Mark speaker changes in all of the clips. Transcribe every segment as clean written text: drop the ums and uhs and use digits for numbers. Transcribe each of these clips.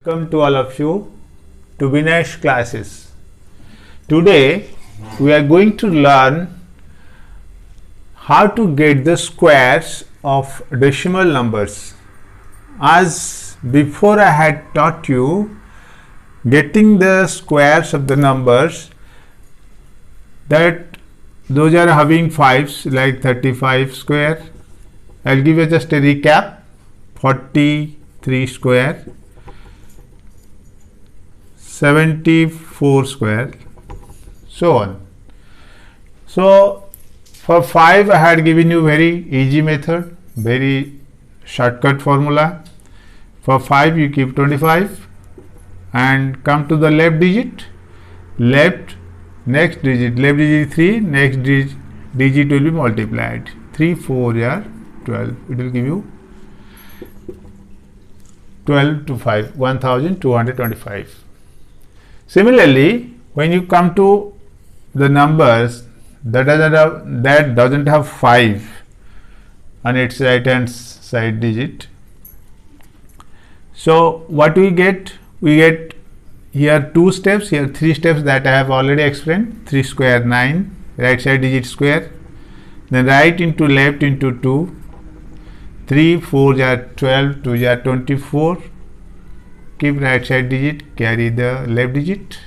Speaker 1: Welcome to all of you to Vinay's classes. Today we are going to learn how to get the squares of decimal numbers. As before I had taught you getting the squares of the numbers, that those are having fives like 35 square. I'll give you just a recap. 43 square, 74 square, so on. So for 5 I had given you very easy method, very shortcut formula. For 5 you keep 25 and come to the left digit, next digit, left digit 3, next digit will be multiplied. 3 4 are 12, it will give you 12 to 5, 1225. Similarly, when you come to the numbers that doesn't have 5 on its right hand side digit, so what we get? We get here 2 steps, here 3 steps that I have already explained. 3 square 9, right side digit square, then right into left into 2, 3 4 are 12, 2 are 24, keep right side digit, carry the left digit,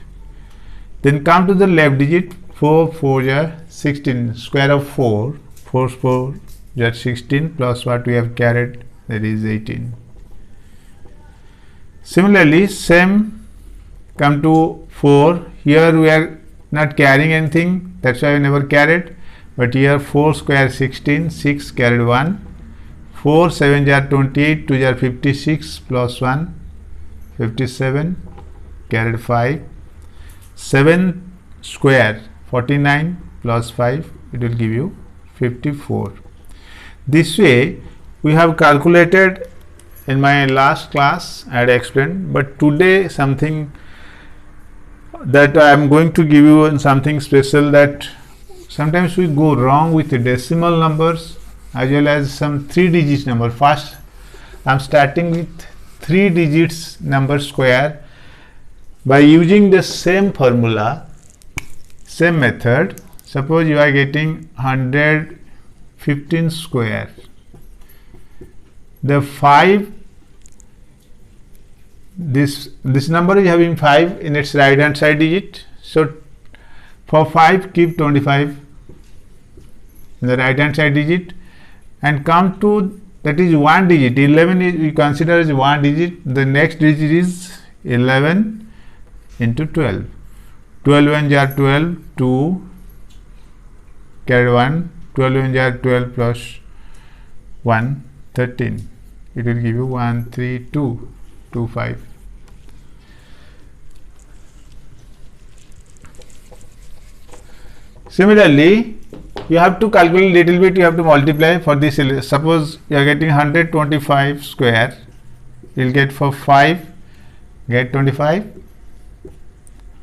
Speaker 1: then come to the left digit. 4 4 are 16, square of 4, 4 4 are 16 plus what we have carried, that is 18. Similarly, same come to 4, here we are not carrying anything, that's why we never carried, but here 4 square 16, 6 carried 1, 4 7 are 28, 2 are 56 plus 1, 57, carried 5, 7 square 49 plus 5, it will give you 54. This way we have calculated. In my last class I had explained, but today something that I am going to give you something special, that sometimes we go wrong with the decimal numbers as well as some 3 digit number. First I am starting with 3 digits number square by using the same formula, same method. Suppose you are getting 115 square, the 5, this number is having 5 in its right hand side digit, so for 5 keep 25 in the right hand side digit and come to, that is 1 digit, 11 is we consider as 1 digit, the next digit is 11 into 12, 12 ones are 12, 2 carry 1, 12 ones are 12 plus 1, 13, it will give you 13225. Similarly, you have to calculate little bit, you have to multiply for this. Suppose you are getting 125 square, you will get for 5, get 25,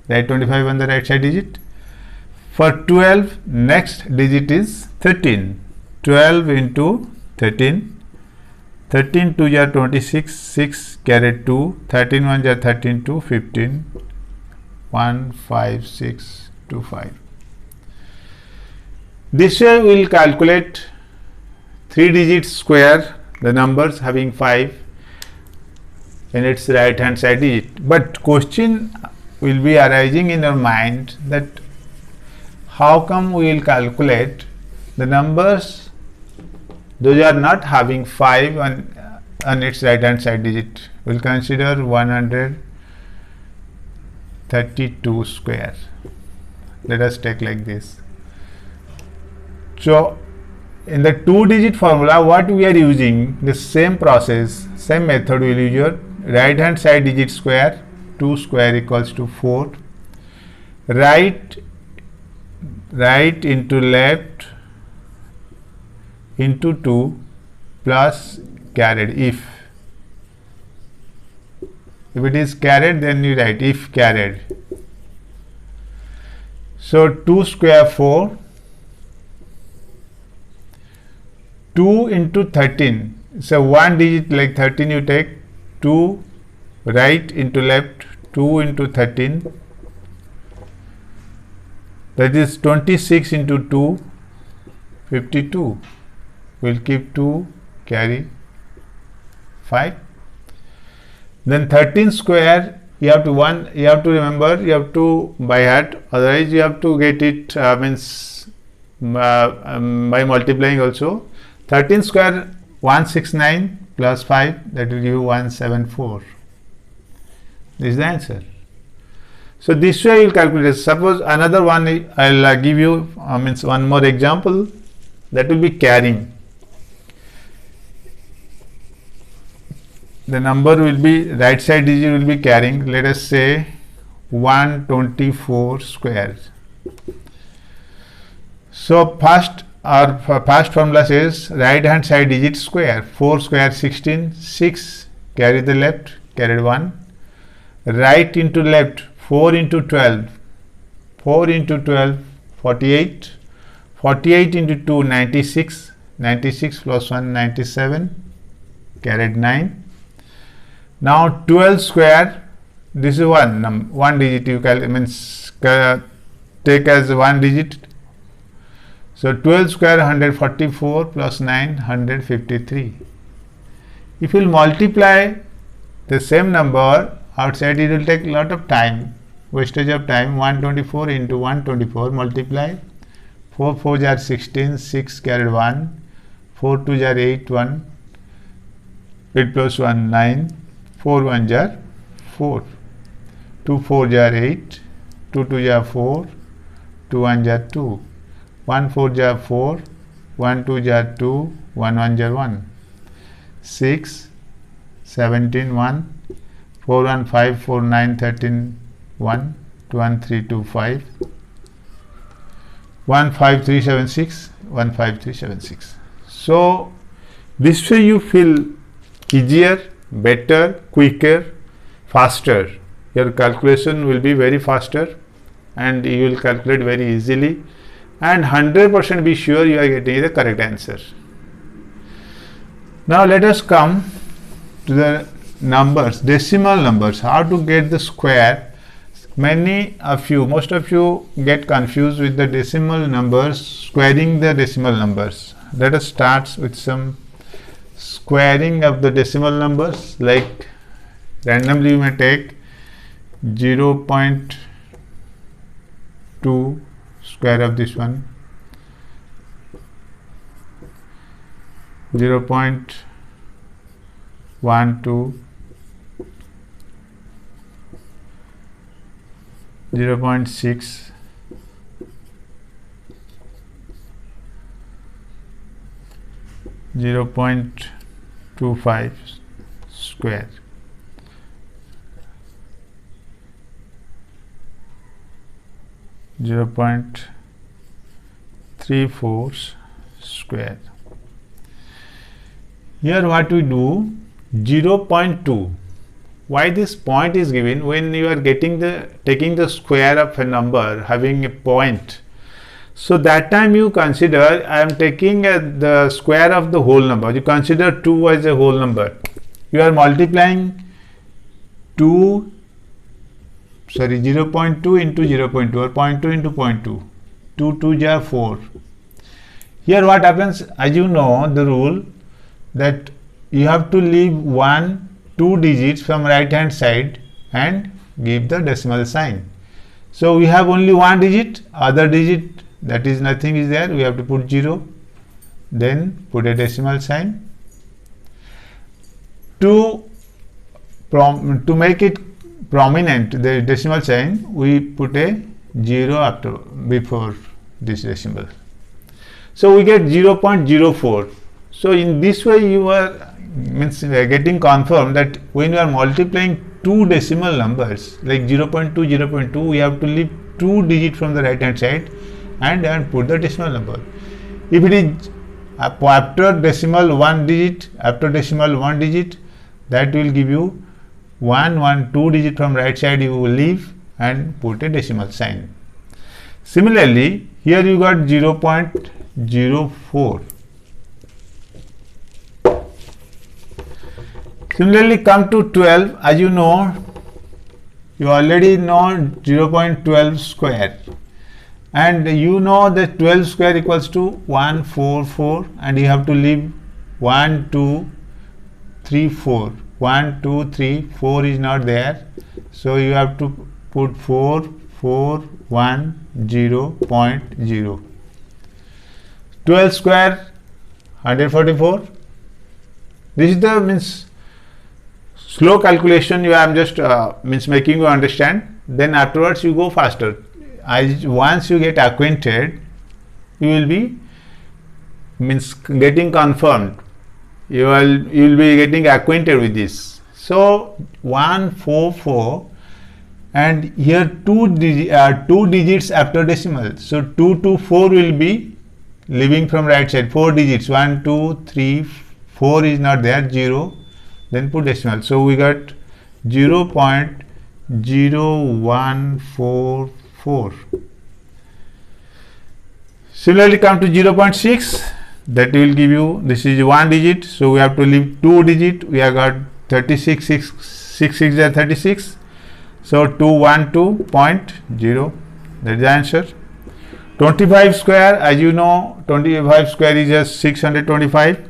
Speaker 1: write 25 on the right side digit. For 12, next digit is 13, 12 into 13, 13 2 are 26, 6 carry 2, 13 1 are 13 2, 15, 1 5 6 2 5. This way we will calculate 3 digits square, the numbers having 5 in its right hand side digit. But question will be arising in your mind that how come we will calculate the numbers those are not having 5 on its right hand side digit. We will consider 132 square. Let us take like this. So in the 2 digit formula, what we are using, the same process, same method, we will use your right hand side digit square, 2 square equals to 4, right into left into 2 plus carried. If it is carried, then you write if carried. So 2 square 4, 2 into 13, so 1 digit like 13 you take, 2 right into left, 2 into 13, that is 26 into 2, 52. We'll keep 2, carry 5. Then 13 square, you have to remember, you have to by heart, otherwise you have to get it by multiplying also. 13 square 169 plus 5, that will give you 174. This is the answer. So this way you will calculate it. Suppose another one, I'll give you one more example, that will be carrying. The number will be, right side digit will be carrying, let us say 124 square. So first formula says right hand side digit square, 4 square 16, 6, carry the left, carried 1, right into left, 4 into 12, 4 into 12, 48, 48 into 2, 96, 96 plus 1, 97, carried 9. Now 12 square, this is one digit, you take as one digit. So 12 square 144 plus 9, 153. If you will multiply the same number outside, it will take a lot of time, wastage of time. 124 into 124, multiply, 4 4s are 16, 6 carried 1, 4 2s are 8, 1, 8 plus 1 9, 4 1s are 4, 2 4s are 8, 2 2s are 4, 2 1s are 2, 1 4s are 4, 1 2s are 2, 1 1s are 1, 6 17 1, 4 1 5, 4 9 13 1, 2 1 3 2 5, 1 5 3 7 6, 1 5 3 7 6. So this way you feel easier, better, quicker, faster. Your calculation will be very faster and you will calculate very easily, and 100% be sure you are getting the correct answer. Now let us come to the numbers, decimal numbers, how to get the square. Most of you get confused with the decimal numbers, squaring the decimal numbers. Let us start with some squaring of the decimal numbers. Like randomly you may take 0.2 square of this one, 0.12, 0.6, 0.25 square, 0.34 square. Here what we do, 0.2. Why this point is given? When you are taking the square of a number having a point, so that time you consider I am taking the square of the whole number. You consider 2 as a whole number. You are multiplying 0.2 into 0.2 or 0.2 into 0.2. 2 2s are 4. Here what happens, as you know the rule, that you have to leave 2 digits from right hand side and give the decimal sign. So we have only one digit, other digit, that is nothing is there, we have to put 0, then put a decimal sign. To make it prominent, the decimal sign, we put a 0 before this decimal. So we get 0.04. So in this way you are getting confirmed that when you are multiplying two decimal numbers like 0.2, 0.2, we have to leave 2 digits from the right hand side and put the decimal number. If it is after decimal 1 digit, that will give you 2 digit from right side you will leave and put a decimal sign. Similarly, here you got 0.04. Similarly, come to 12. As you know, you already know 0.12 square, and you know that 12 square equals to 144, and you have to leave 1 2 3 4. 1 2 3 4 is not there, so you have to put 4 4 1 0.0. 12 square 144. This is the means slow calculation. I am just means making you understand. Then afterwards you go faster. As once you get acquainted, you will be means getting confirmed. You will be getting acquainted with this. So 144, and here two digits after decimal. So 2 to 4 will be leaving from right side. 4 digits, 1 2 3 4 is not there, 0. Then put decimal. So we got 0.0144. Similarly, come to 0.6. That will give you, this is 1 digit, so we have to leave 2 digit. We have got 36, 6 6 are 36, so 212.0. that is the answer. 25 square, as you know, 25 square is just 625,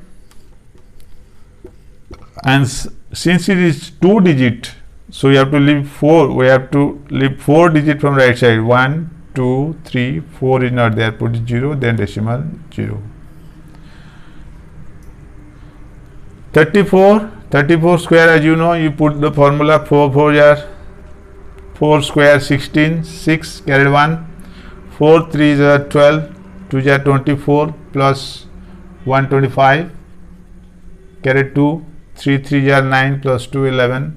Speaker 1: and since it is 2 digit, so you have to leave 4. We have to leave 4 digit from right side. 1 2 3 4 is not there, put 0, then decimal 0. 34 square, as you know, you put the formula 4 square 16, 6 carried 1, 4 3 is 12, 2 is 24 plus 125 carried 2, 3 3 is 9 plus 2 11.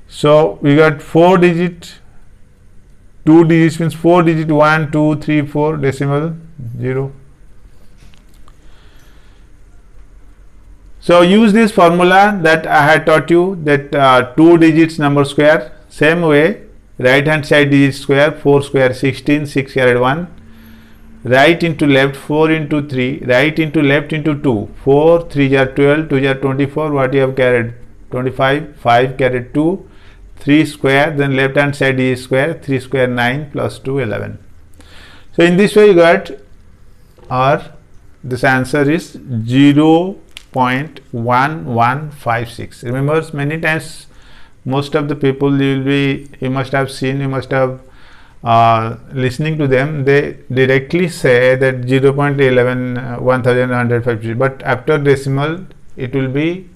Speaker 1: So we got 4 digit, 2 digits means 4 digit, 1 2 3 4, decimal 0. So use this formula that I had taught you, that 2 digits number square. Same way, right hand side digit square, 4 square 16, 6 carried 1, right into left 4 into 3, right into left into 2, 4 3 are 12, 2 are 24, what you have carried 25, 5 carried 2, 3 square, then left hand side digit square, 3 square 9 plus 2 11. So in this way you got, or this answer is 0.1156. Remember, many times most of the people you must have seen, you must have listening to them, they directly say that 0.1150, but after decimal it will be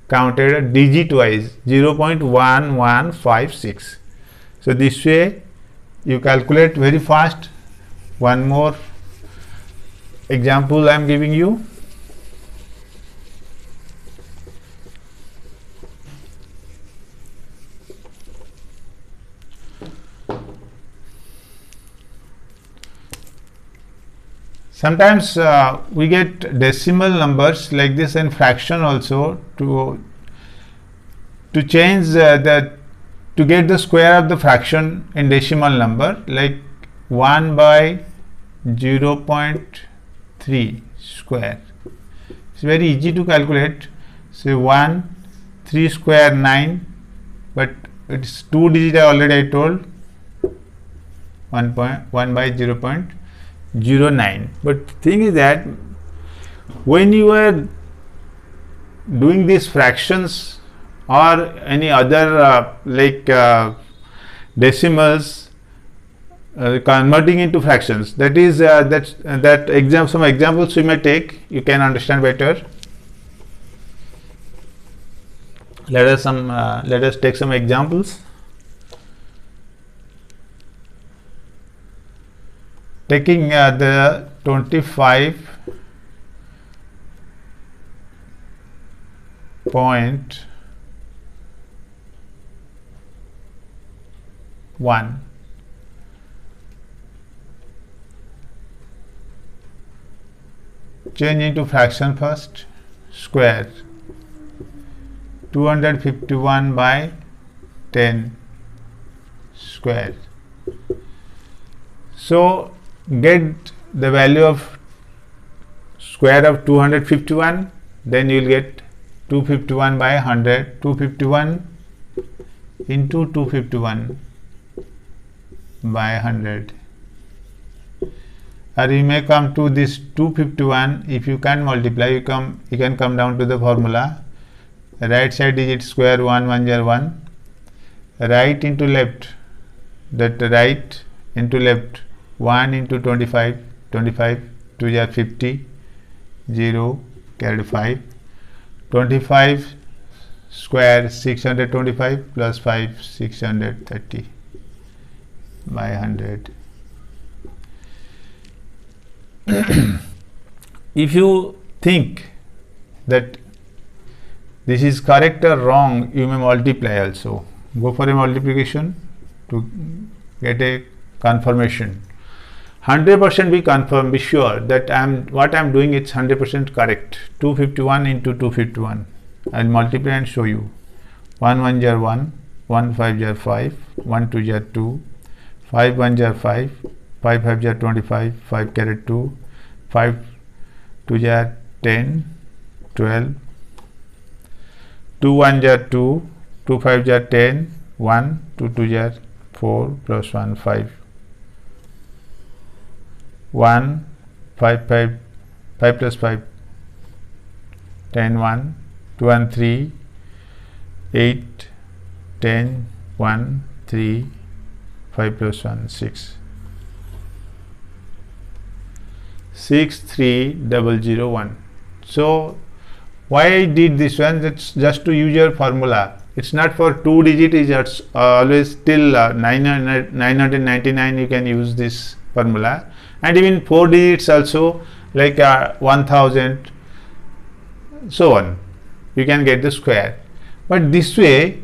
Speaker 1: counted digit wise, 0.1156. So this way you calculate very fast. One more example I am giving you. Sometimes we get decimal numbers like this, and fraction also. To change to get the square of the fraction in decimal number, like 1 by 0.3 square. It's very easy to calculate. Say 1 3 square 9, but it's 2 digit already I told, 1 by 0.09. But thing is that when you are doing these fractions or any other decimals, converting into fractions, that is some examples we may take, you can understand better. Let us take some examples. Taking the 25.1, change into fraction first, square 251 by 10 square. So get the value of square of 251, then you will get 251 by 100, 251 into 251 by 100, or you may come to this 251. If you can multiply, you can come down to the formula. Right side digit square 1 1 0 1, right into left, that right into left, 1 into 25, 25 2 is 50, 0 carried 5, 25 square 625 plus 5 630 by 100. If you think that this is correct or wrong, you may multiply also. Go for a multiplication to get a confirmation. 100% be confirmed, be sure that what I am doing is 100% correct. 251 into 251. I will multiply and show you. 1 1 jar 1, 1 5 jar 5, 1 2 jar 2, 5 1 jar 5, 5 5 jar 25, 5 carried 2, 5 2 jar 10, 12, 2 1 jar 2, 2 5 jar 10, 1, 2 2 jar 4 plus 1 5, 1 5 5 5 plus 5 10 1, 2 1 3, 8 10 1 3, 5 plus 1 6, 6 3 0 0 1. So why I did this one? That's just to use your formula. It's not for 2 digit, it's always till 999 you can use this formula, and even 4 digits also, like 1000, so on, you can get the square. But this way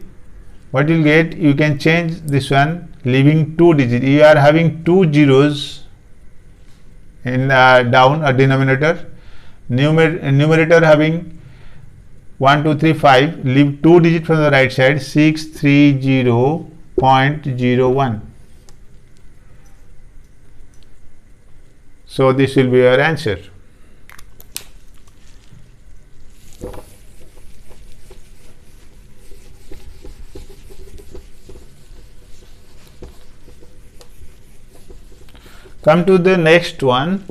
Speaker 1: what you'll get, you can change this one, leaving 2 digit. You are having 2 zeros in down or denominator, numerator having 1 2 3 5, leave 2 digit from the right side, 630.01. So this will be your answer. Come to the next one.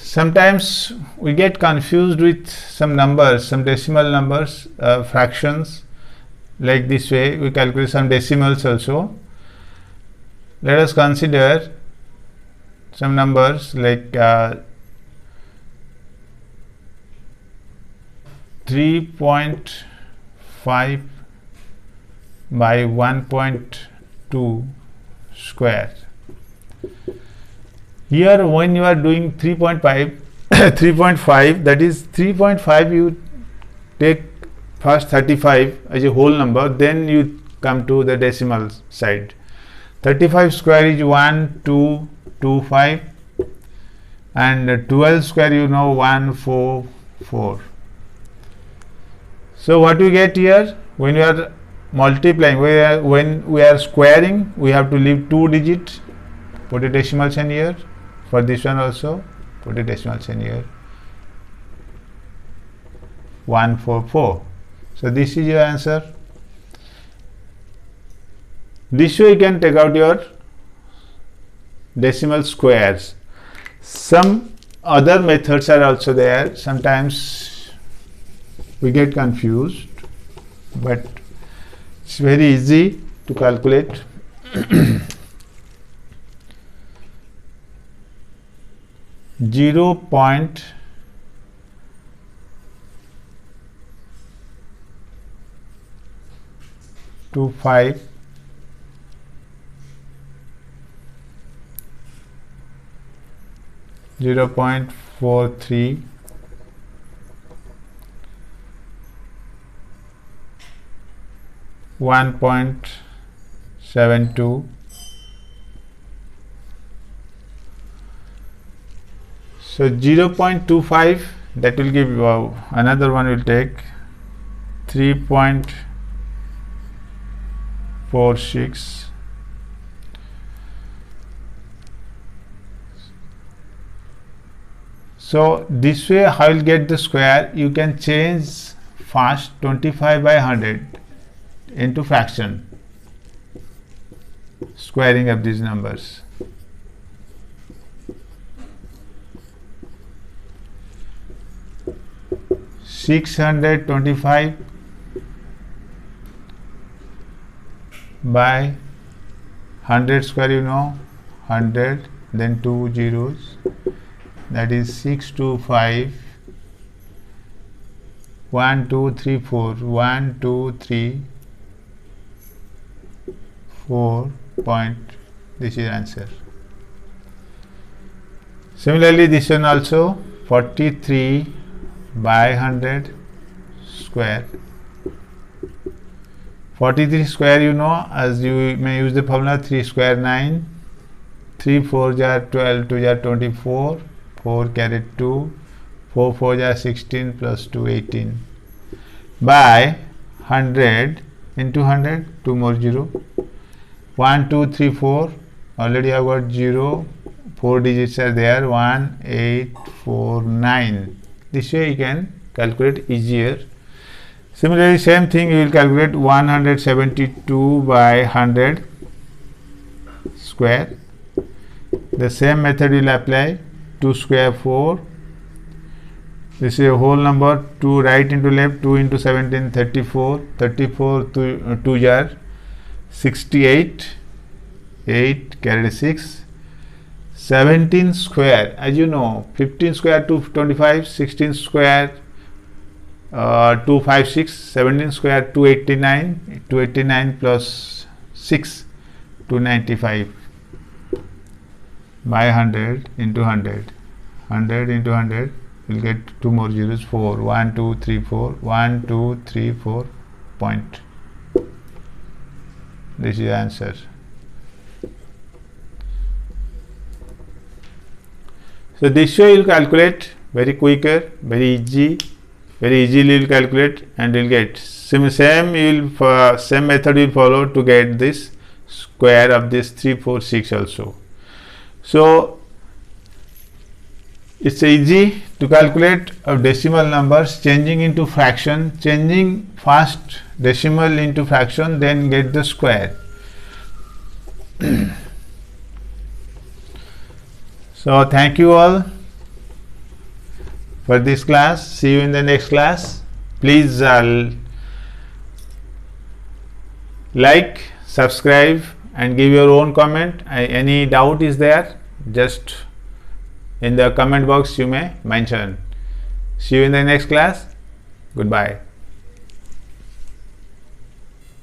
Speaker 1: Sometimes we get confused with some numbers, some decimal numbers, fractions. Like this way we calculate some decimals also. Let us consider some numbers like 3.5 by 1.2 square. Here when you are doing 3.5 3.5, that is 3.5, you take first 35 as a whole number, then you come to the decimal side. 35 square is 1225, and 12 square, you know, 144. So what we get here, when we are multiplying, when we are squaring, we have to leave 2 digits, put a decimal sign here. For this one also put a decimal sign here, 144. So this is your answer. This way you can take out your decimal squares. Some other methods are also there. Sometimes we get confused, but it's very easy to calculate. 0.25 0.43 1.72 So 0.25, that will give another one will take 3.46 . So this way how you'll get the square, you can change fast 25 by 100 into fraction, squaring up these numbers. $625 by 100 square, you know, 100, then 2 zeros, that is 625, 1 2 3 4, 1 2 3 4 point, this is answer. Similarly this one also, 43 by 100 square. 43 square, you know, as you may use the formula 3 square 9, 3 4 are 12, 2 are 24, 4 carry 2, 4 4 are 16 plus 2 18 by 100 into 100, 2 more 0, 1 2 3 4, already I got 0, 4 digits are there, 1 8 4 9. This way you can calculate easier. Similarly, same thing, you will calculate 172 by 100 square. The same method will apply. 2 square 4. This is a whole number, 2 right into left, 2 into 17, 34. 34 2 jar 68. 8 carried 6. 17 square, as you know, 15 square 225, 16 square 256, 17 square 289, 289 plus 6 295 by 100 into 100, 100 into 100 will get 2 more zeros, 4, 1 2 3 4, 1 2 3 4 point. This is the answer. So this way you will calculate very quicker, very easily you will calculate, and you will get same method you will follow to get this square of this 346 also. So it's easy to calculate of decimal numbers, changing into fraction, changing fast decimal into fraction, then get the square. So thank you all for this class. See you in the next class. Please like, subscribe and give your own comment. Any doubt is there, just in the comment box you may mention. See you in the next class. Goodbye.